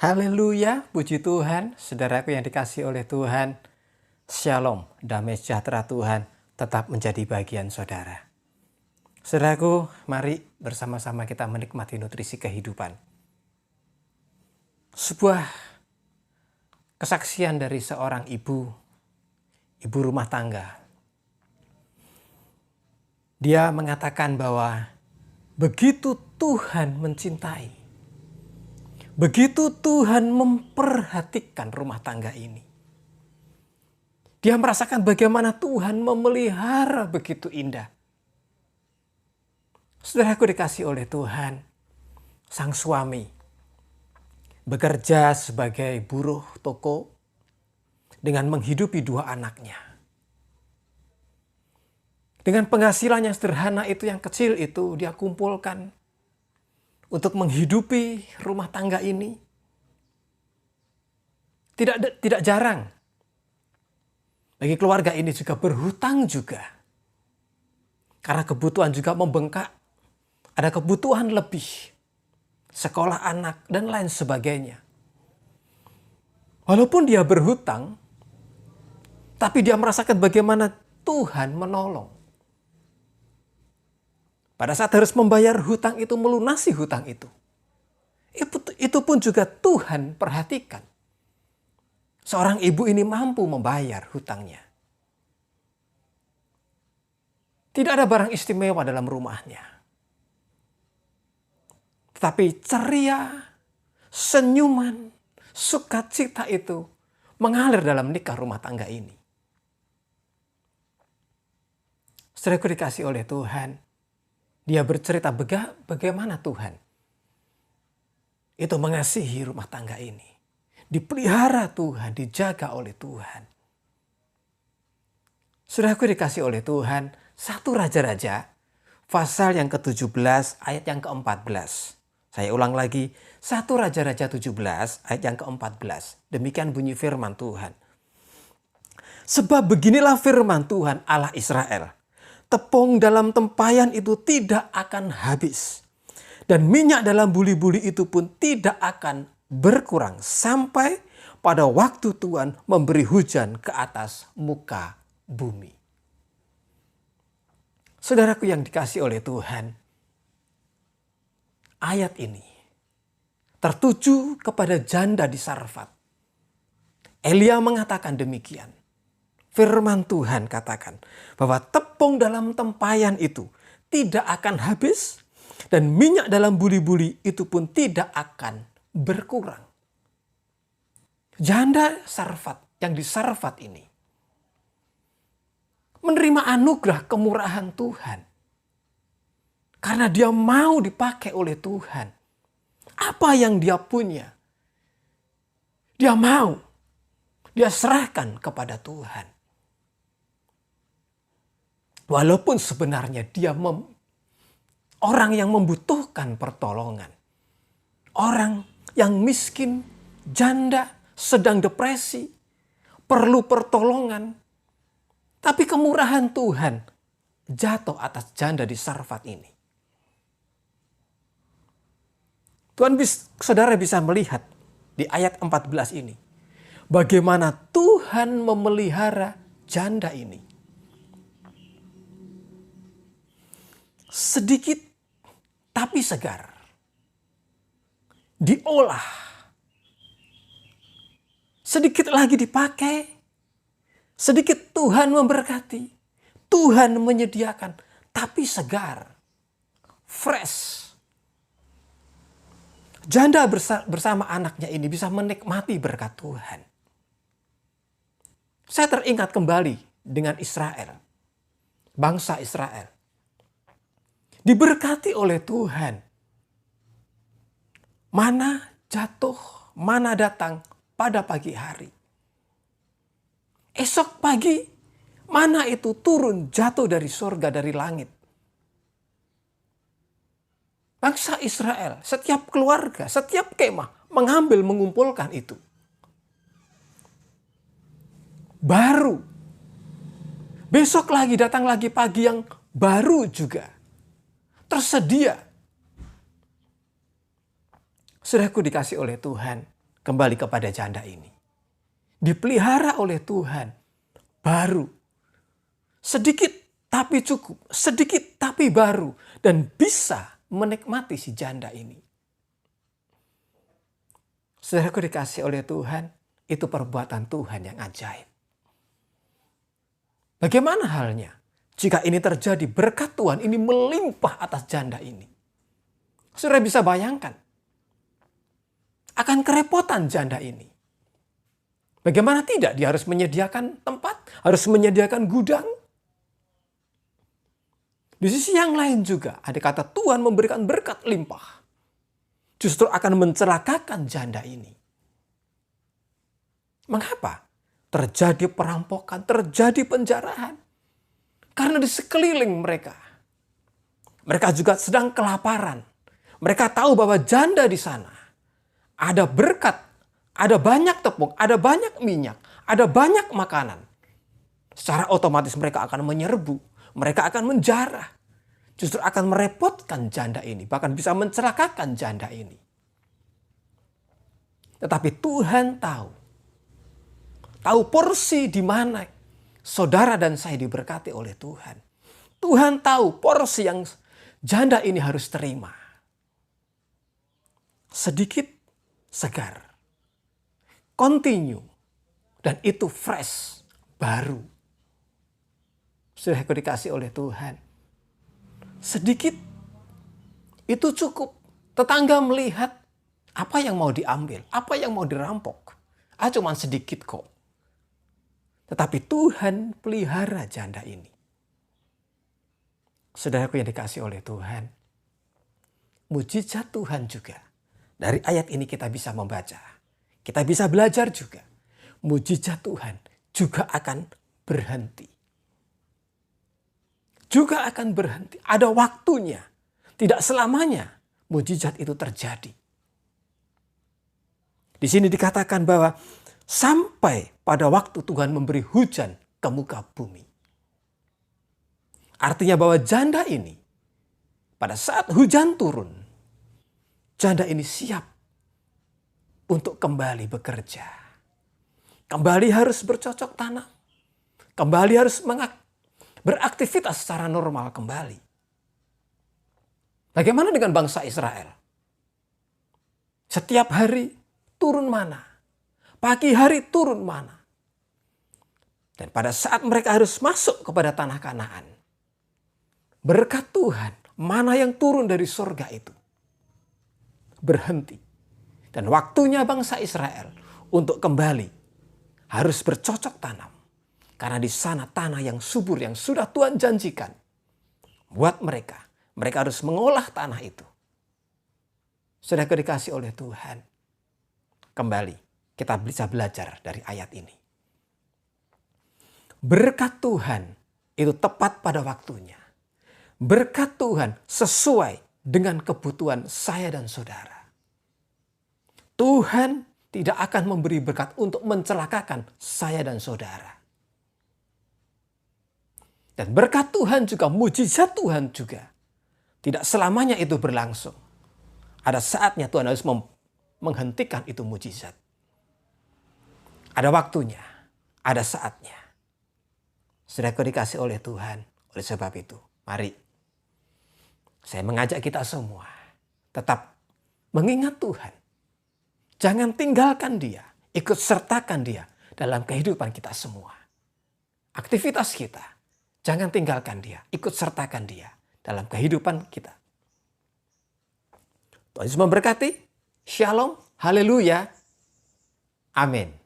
Haleluya, puji Tuhan, saudaraku yang dikasihi oleh Tuhan. Shalom, damai sejahtera Tuhan tetap menjadi bagian saudara. Saudaraku, mari bersama-sama kita menikmati nutrisi kehidupan. Sebuah kesaksian dari seorang ibu rumah tangga. Dia mengatakan bahwa begitu Tuhan mencintai, begitu Tuhan memperhatikan rumah tangga ini. Dia merasakan bagaimana Tuhan memelihara begitu indah. Saudaraku dikasih oleh Tuhan, sang suami bekerja sebagai buruh toko dengan menghidupi 2 anaknya. Dengan penghasilan yang sederhana itu, yang kecil itu, dia kumpulkan untuk menghidupi rumah tangga ini. Tidak jarang bagi keluarga ini juga berhutang juga. Karena kebutuhan juga membengkak. Ada kebutuhan lebih. Sekolah anak dan lain sebagainya. Walaupun dia berhutang, tapi dia merasakan bagaimana Tuhan menolong. Pada saat harus membayar hutang itu, melunasi hutang itu. Itu pun juga Tuhan perhatikan. Seorang ibu ini mampu membayar hutangnya. Tidak ada barang istimewa dalam rumahnya. Tetapi ceria, senyuman, sukacita itu mengalir dalam nikah rumah tangga ini. Saudaraku dikasih oleh Tuhan, dia bercerita bagaimana Tuhan itu mengasihi rumah tangga ini. Dipelihara Tuhan, dijaga oleh Tuhan. Saudaraku dikasih oleh Tuhan, 1 Raja-Raja pasal yang ke-17 ayat yang ke-14. Saya ulang lagi, 1 Raja-Raja 17 ayat yang ke-14. Demikian bunyi firman Tuhan. Sebab beginilah firman Tuhan Allah Israel. Tepung dalam tempayan itu tidak akan habis. Dan minyak dalam buli-buli itu pun tidak akan berkurang. Sampai pada waktu Tuhan memberi hujan ke atas muka bumi. Saudaraku yang dikasih oleh Tuhan. Ayat ini tertuju kepada janda di Sarfat. Elia mengatakan demikian. Firman Tuhan katakan bahwa tepung dalam tempayan itu tidak akan habis dan minyak dalam buli-buli itu pun tidak akan berkurang. Janda Sarfat yang di Sarfat ini menerima anugerah kemurahan Tuhan. Karena dia mau dipakai oleh Tuhan. Apa yang dia punya, dia mau. Dia serahkan kepada Tuhan. Walaupun sebenarnya dia orang yang membutuhkan pertolongan. Orang yang miskin, janda, sedang depresi, perlu pertolongan. Tapi kemurahan Tuhan jatuh atas janda di Sarfat ini. Saudara bisa melihat di ayat 14 ini. Bagaimana Tuhan memelihara janda ini. Sedikit tapi segar. Diolah. Sedikit lagi dipakai. Sedikit Tuhan memberkati. Tuhan menyediakan. Tapi segar. Fresh. Janda bersama anaknya ini bisa menikmati berkat Tuhan. Saya teringat kembali dengan Israel. Bangsa Israel. Diberkati oleh Tuhan. Mana jatuh, mana datang pada pagi hari. Esok pagi, mana itu turun jatuh dari surga, dari langit. Bangsa Israel, setiap keluarga, setiap kemah mengumpulkan itu. Baru. Besok lagi datang lagi pagi yang baru juga. Tersedia. Saudaraku dikasih oleh Tuhan. kembali kepada janda ini. Dipelihara oleh Tuhan, baru. Sedikit tapi cukup, sedikit tapi baru. Dan bisa menikmati si janda ini. Saudaraku dikasih oleh Tuhan, itu perbuatan Tuhan yang ajaib. Bagaimana halnya jika ini terjadi, berkat Tuhan ini melimpah atas janda ini? Saudara bisa bayangkan, akan kerepotan janda ini. Bagaimana tidak? Dia harus menyediakan tempat, harus menyediakan gudang. Di sisi yang lain juga, ada kata Tuhan memberikan berkat limpah. Justru akan mencelakakan janda ini. Mengapa? Terjadi perampokan, terjadi penjarahan. Karena di sekeliling mereka juga sedang kelaparan. Mereka tahu bahwa janda di sana ada berkat, ada banyak tepung, ada banyak minyak, ada banyak makanan. Secara otomatis mereka akan menyerbu, mereka akan menjarah. Justru akan merepotkan janda ini, bahkan bisa mencelakakan janda ini. Tetapi Tuhan tahu porsi di mana saudara dan saya diberkati oleh Tuhan. Tuhan tahu porsi yang janda ini harus terima. Sedikit segar, continue, dan itu fresh, baru. Sudah dikasih oleh Tuhan. Sedikit itu cukup. Tetangga melihat apa yang mau diambil, apa yang mau dirampok. Cuma sedikit kok. Tetapi Tuhan pelihara janda ini. Saudaraku yang dikasih oleh Tuhan, mujizat Tuhan juga. Dari ayat ini kita bisa membaca. Kita bisa belajar juga. Mujizat Tuhan juga akan berhenti. Juga akan berhenti. Ada waktunya. Tidak selamanya mujizat itu terjadi. Di sini dikatakan bahwa sampai pada waktu Tuhan memberi hujan ke muka bumi. Artinya bahwa janda ini pada saat hujan turun, janda ini siap untuk kembali bekerja. Kembali harus bercocok tanam. Kembali harus beraktivitas secara normal kembali. Bagaimana dengan bangsa Israel? Setiap hari turun mana. Pagi hari turun mana. Dan pada saat mereka harus masuk kepada tanah Kanaan, berkat Tuhan, mana yang turun dari surga itu berhenti. Dan waktunya bangsa Israel untuk kembali harus bercocok tanam. Karena di sana tanah yang subur yang sudah Tuhan janjikan buat mereka. Mereka harus mengolah tanah itu. Sudah dikasih oleh Tuhan. Kembali kita bisa belajar dari ayat ini. Berkat Tuhan itu tepat pada waktunya. Berkat Tuhan sesuai dengan kebutuhan saya dan saudara. Tuhan tidak akan memberi berkat untuk mencelakakan saya dan saudara. Dan berkat Tuhan juga, mujizat Tuhan juga. Tidak selamanya itu berlangsung. Ada saatnya Tuhan harus menghentikan itu mujizat. Ada waktunya, ada saatnya. Sudah dikasih oleh Tuhan. Oleh sebab itu, mari saya mengajak kita semua tetap mengingat Tuhan. Jangan tinggalkan Dia, ikut sertakan Dia dalam kehidupan kita semua. Aktivitas kita, jangan tinggalkan Dia, ikut sertakan Dia dalam kehidupan kita. Tuhan Yesus memberkati. Shalom, haleluya, amin.